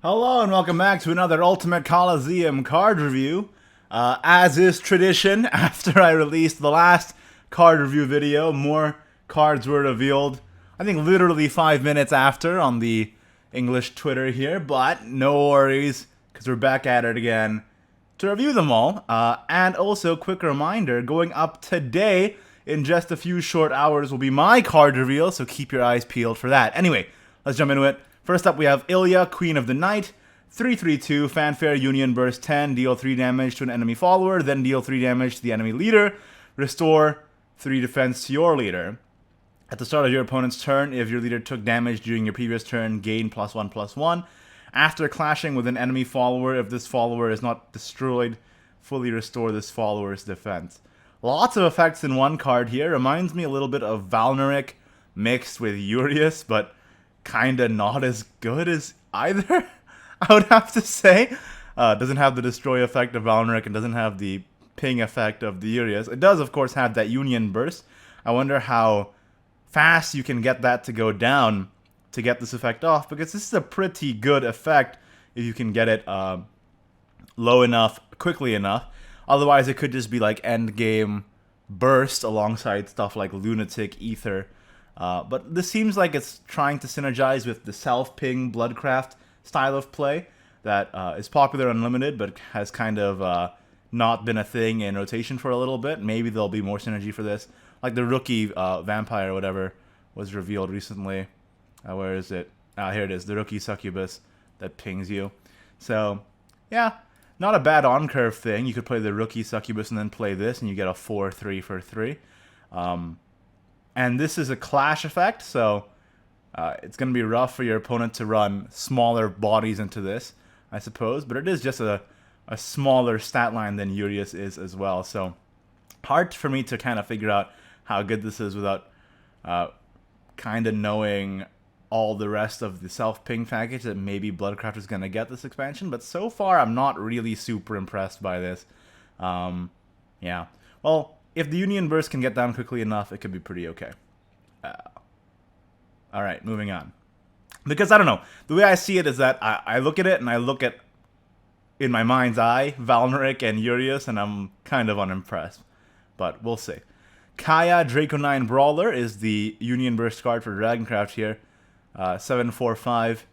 Hello and welcome back to another Ultimate Colosseum card review. As is tradition, after I released the last card review video, more cards were revealed. I think literally 5 minutes after on the English Twitter here, but no worries, because we're back at it again to review them all. And also, quick reminder, going up today in just a few short hours will be my card reveal, so keep your eyes peeled for that. Anyway, let's jump into it. First up, we have Illya, Queen of the Night, 3/3/2, Fanfare, Union, Burst 10, deal 3 damage to an enemy follower, then deal 3 damage to the enemy leader, restore 3 defense to your leader. At the start of your opponent's turn, if your leader took damage during your previous turn, gain +1/+1. After clashing with an enemy follower, if this follower is not destroyed, fully restore this follower's defense. Lots of effects in one card here. Reminds me a little bit of Valneric mixed with Ignideus, but kinda not as good as either, I would have to say. Doesn't have the destroy effect of Valneric and doesn't have the ping effect of the Ignideus. It does, of course, have that Union Burst. I wonder how fast you can get that to go down to get this effect off, because this is a pretty good effect if you can get it low enough, quickly enough. Otherwise, it could just be like end game burst alongside stuff like Lunatic, Ether. But this seems like it's trying to synergize with the self-ping Bloodcraft style of play that is popular unlimited, but has kind of not been a thing in rotation for a little bit. Maybe there'll be more synergy for this. Like the rookie Vampire or whatever was revealed recently. Where is it? Here it is, the rookie Succubus that pings you. So, yeah, not a bad on-curve thing. You could play the rookie Succubus and then play this, and you get a 4/3 for 3. And this is a clash effect, so it's going to be rough for your opponent to run smaller bodies into this, I suppose. But it is just a smaller stat line than Ignideus is as well. So hard for me to kind of figure out how good this is without kind of knowing all the rest of the self-ping package that maybe Bloodcraft is going to get this expansion. But so far, I'm not really super impressed by this. Yeah. Well, if the Union Burst can get down quickly enough, it could be pretty okay. Alright, moving on. Because, I don't know, the way I see it is that I look at it and I look at, in my mind's eye, Valneric and Ignideus, and I'm kind of unimpressed. But we'll see. Kaya, Draconine Brawler is the Union Burst card for Dragoncraft here. 7/4/5,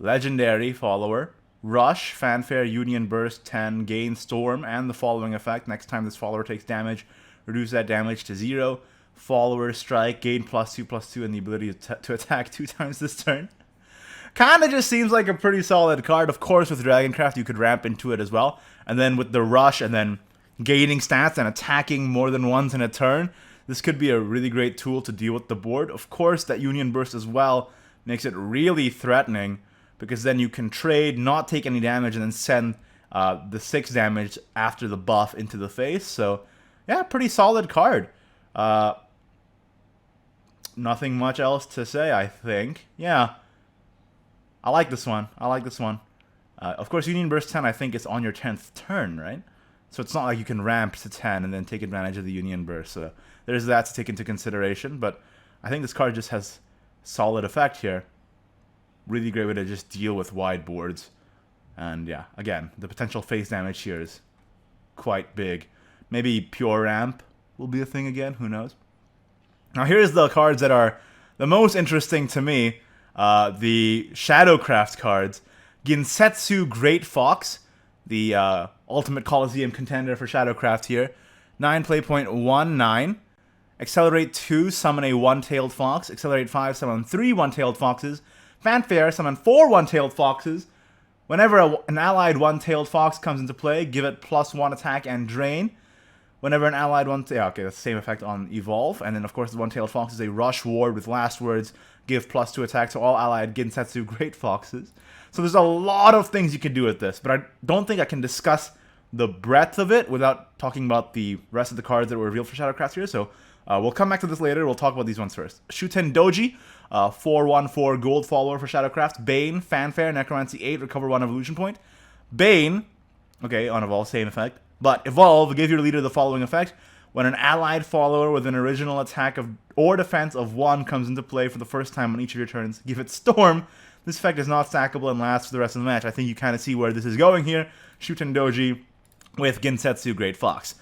Legendary follower. Rush, Fanfare, Union Burst 10, gain Storm, and the following effect. Next time this follower takes damage, reduce that damage to 0. Follower Strike, gain +2/+2, and the ability to attack 2 times this turn. Kinda just seems like a pretty solid card. Of course, with Dragoncraft, you could ramp into it as well. And then with the Rush, and then gaining stats and attacking more than once in a turn, this could be a really great tool to deal with the board. Of course, that Union Burst as well makes it really threatening, because then you can trade, not take any damage, and then send the 6 damage after the buff into the face. So, yeah, pretty solid card. Nothing much else to say, I think. Yeah, I like this one. I like this one. Of course, Union Burst 10, I think, is on your 10th turn, right? So it's not like you can ramp to 10 and then take advantage of the Union Burst. So there's that to take into consideration. But I think this card just has solid effect here. Really great way to just deal with wide boards. And yeah, again, the potential face damage here is quite big. Maybe pure ramp will be a thing again, who knows. Now here's the cards that are the most interesting to me. The Shadowcraft cards. Ginsetsu Great Fox, the Ultimate Colosseum contender for Shadowcraft here. 9 play point 1/9. Accelerate 2, summon a one-tailed fox. Accelerate 5, summon 3 one-tailed foxes. Fanfare, summon 4 one-tailed foxes. Whenever an allied one-tailed fox comes into play, give it +1 attack and drain. Whenever an allied okay, that's the same effect on Evolve. And then, of course, the one-tailed fox is a rush ward with last words. Give +2 attack to all allied Ginsetsu Great Foxes. So there's a lot of things you can do with this, but I don't think I can discuss the breadth of it without talking about the rest of the cards that were revealed for Shadowcraft here. So we'll come back to this later. We'll talk about these ones first. Shuten Doji, 4/1/4 gold follower for Shadowcraft. Bane, Fanfare, Necromancy 8, recover 1 evolution point. Bane, okay, on Evolve, same effect. But Evolve, give your leader the following effect. When an allied follower with an original attack or defense of 1 comes into play for the first time on each of your turns, give it Storm. This effect is not stackable and lasts for the rest of the match. I think you kind of see where this is going here. Shutendoji with Ginsetsu Great Fox.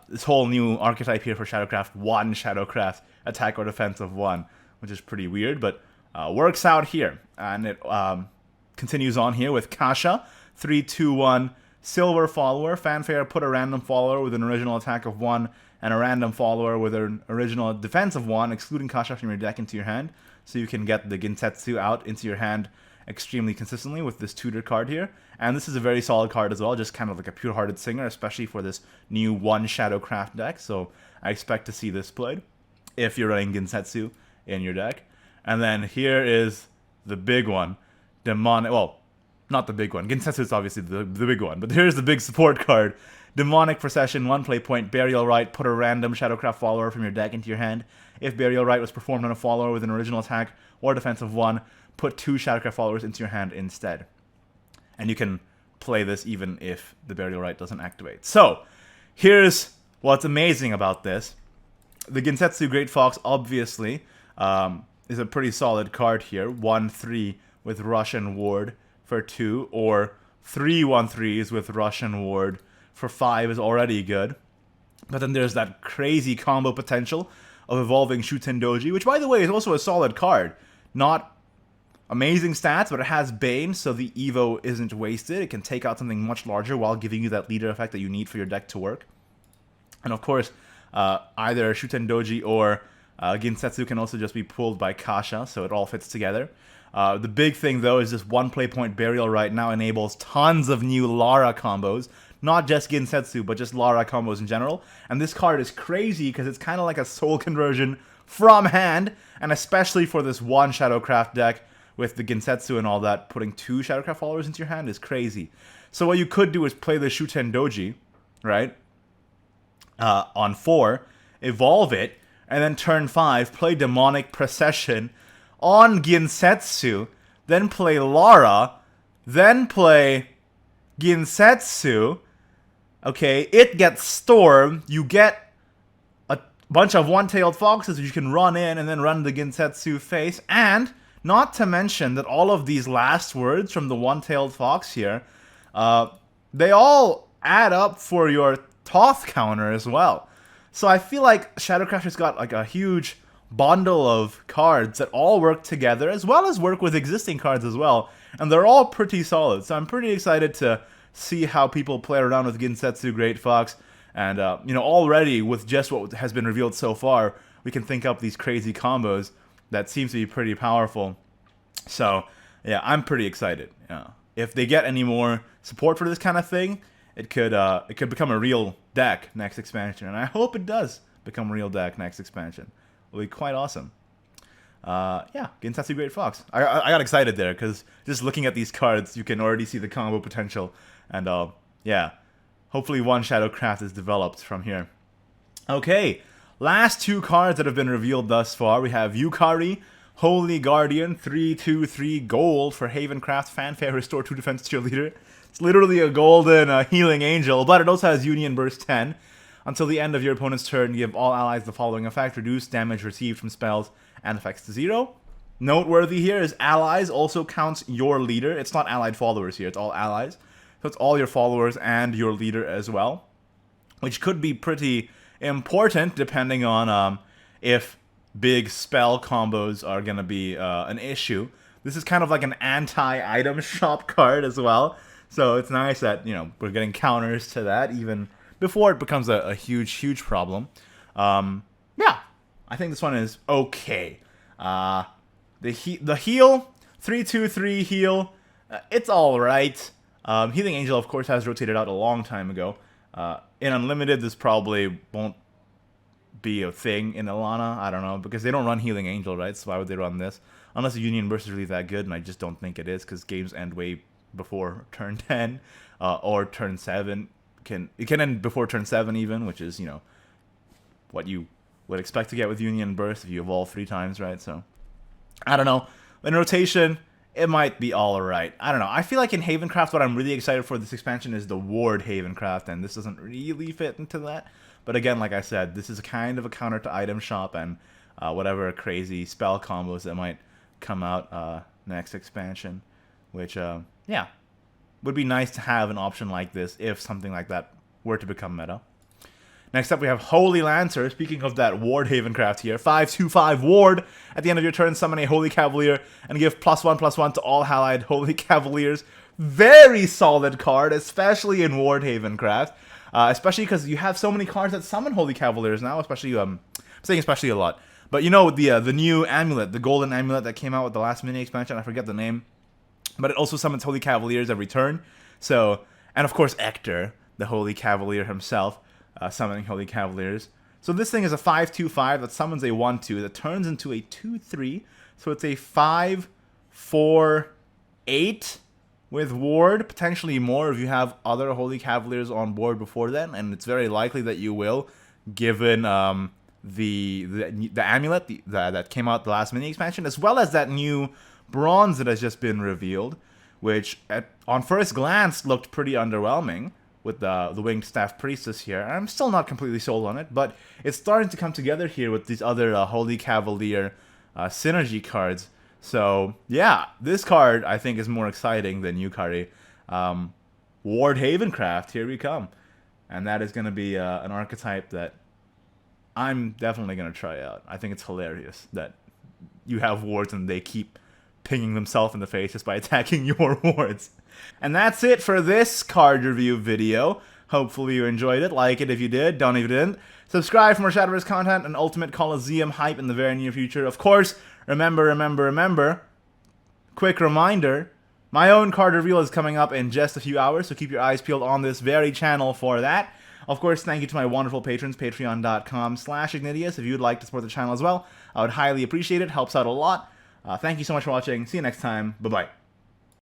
This whole new archetype here for Shadowcraft, 1 Shadowcraft, attack or defense of 1, which is pretty weird, but works out here. And it continues on here with Kasha, 3/2/1, Silver Follower. Fanfare, put a random follower with an original attack of 1 and a random follower with an original defense of 1, excluding Kasha from your deck into your hand, so you can get the Ginsetsu out into your hand extremely consistently with this tutor card here. And this is a very solid card as well, just kind of like a pure-hearted singer, especially for this new 1 Shadowcraft deck, so I expect to see this played if you're running Ginsetsu in your deck. And then here is the big one, Demonic, well, not the big one, Ginsetsu is obviously the big one, but here's the big support card, Demonic Procession, 1 play point, Burial Rite, put a random Shadowcraft follower from your deck into your hand. If Burial Rite was performed on a follower with an original attack or defense of 1, put 2 Shadowcraft followers into your hand instead. And you can play this even if the Burial Rite doesn't activate. So, here's what's amazing about this. The Ginsetsu Great Fox, obviously, is a pretty solid card here. 1/3 with Russian Ward for 2, or 3 1/3s with Russian Ward for 5 is already good. But then there's that crazy combo potential of evolving Shutendoji, which, by the way, is also a solid card. Not amazing stats, but it has Bane, so the Evo isn't wasted. It can take out something much larger while giving you that leader effect that you need for your deck to work. And of course, either Shutendoji or Ginsetsu can also just be pulled by Kasha, so it all fits together. The big thing, though, is this 1 play point Burial Rite now enables tons of new Lara combos. Not just Ginsetsu, but just Lara combos in general. And this card is crazy because it's kind of like a soul conversion from hand, and especially for this 1 Shadowcraft deck with the Ginsetsu and all that, putting 2 Shadowcraft followers into your hand is crazy. So what you could do is play the Shutendoji, right, on 4, evolve it, and then turn 5, play Demonic Procession on Ginsetsu, then play Lara, then play Ginsetsu. Okay, it gets Storm, you get a bunch of one-tailed foxes you can run in and then run the Ginsetsu face, and not to mention that all of these last words from the one-tailed fox here, they all add up for your Toth counter as well. So I feel like Shadowcraft has got like a huge bundle of cards that all work together, as well as work with existing cards as well, and they're all pretty solid. So I'm pretty excited to see how people play around with Ginsetsu Great Fox, and you know, already with just what has been revealed so far, we can think up these crazy combos that seems to be pretty powerful. So yeah, I'm pretty excited. If they get any more support for this kind of thing, it could become a real deck next expansion, and I hope it does become a real deck next expansion. It'll be quite awesome. Yeah, Ginsetsu Great Fox. I got excited there because just looking at these cards, you can already see the combo potential, and yeah, hopefully 1 Shadowcraft is developed from here. Okay, last 2 cards that have been revealed thus far. We have Yukari, Holy Guardian, 3/2/3 gold for Havencraft. Fanfare, restore 2 defense to your leader. It's literally a golden healing angel, but it also has Union Burst 10. Until the end of your opponent's turn, give all allies the following effect: reduce damage received from spells and effects to 0. Noteworthy here is allies also counts your leader. It's not allied followers here, it's all allies. So it's all your followers and your leader as well, which could be pretty important depending on if big spell combos are going to be an issue. This is kind of like an anti-item shop card as well. So it's nice that, you know, we're getting counters to that even before it becomes a huge problem. Yeah, I think this one is okay. The heal, 3/2/3 heal, it's alright. Healing Angel, of course, has rotated out a long time ago. In Unlimited, this probably won't be a thing in Alana. I don't know, because they don't run Healing Angel, right? So why would they run this? Unless the Union Burst is really that good, and I just don't think it is, because games end way before turn 10 or turn 7. It can end before turn 7 even, which is, you know, what you would expect to get with Union Burst if you evolve 3 times, right? So, I don't know. In rotation, it might be alright. I don't know. I feel like in Havencraft, what I'm really excited for this expansion is the Ward Havencraft, and this doesn't really fit into that. But again, like I said, this is kind of a counter to Item Shop and whatever crazy spell combos that might come out next expansion, which, yeah, would be nice to have an option like this if something like that were to become meta. Next up, we have Holy Lancer. Speaking of that Ward Haven craft here, 5/2/5 Ward. At the end of your turn, summon a Holy Cavalier and give +1/+1 to all allied Holy Cavaliers. Very solid card, especially in Ward Haven craft. Especially because you have so many cards that summon Holy Cavaliers now. Especially, I'm saying especially a lot. But you know, the new amulet, the golden amulet that came out with the last mini expansion, I forget the name. But it also summons Holy Cavaliers every turn. So, and of course Ector, the Holy Cavalier himself, summoning Holy Cavaliers. So this thing is a 5/2/5 that summons a 1/2 that turns into a 2/3. So it's a 5/4/8 with Ward, potentially more if you have other Holy Cavaliers on board before then, and it's very likely that you will, given the amulet that came out the last mini expansion, as well as that new bronze that has just been revealed, which on first glance looked pretty underwhelming with the winged staff priestess here. I'm still not completely sold on it, but it's starting to come together here with these other Holy Cavalier synergy cards. So yeah, this card I think is more exciting than Yukari. Ward Haven craft, here we come, and that is going to be an archetype that I'm definitely going to try out. I think it's hilarious that you have wards and they keep pinging themselves in the face just by attacking your wards. And that's it for this card review video. Hopefully you enjoyed it. Like it if you did. Don't if you didn't. Subscribe for more Shadowverse content and Ultimate Colosseum hype in the very near future. Of course, remember, quick reminder, my own card reveal is coming up in just a few hours, so keep your eyes peeled on this very channel for that. Of course, thank you to my wonderful patrons, patreon.com/Ignideus. If you would like to support the channel as well, I would highly appreciate it. Helps out a lot. Thank you so much for watching. See you next time. Bye-bye.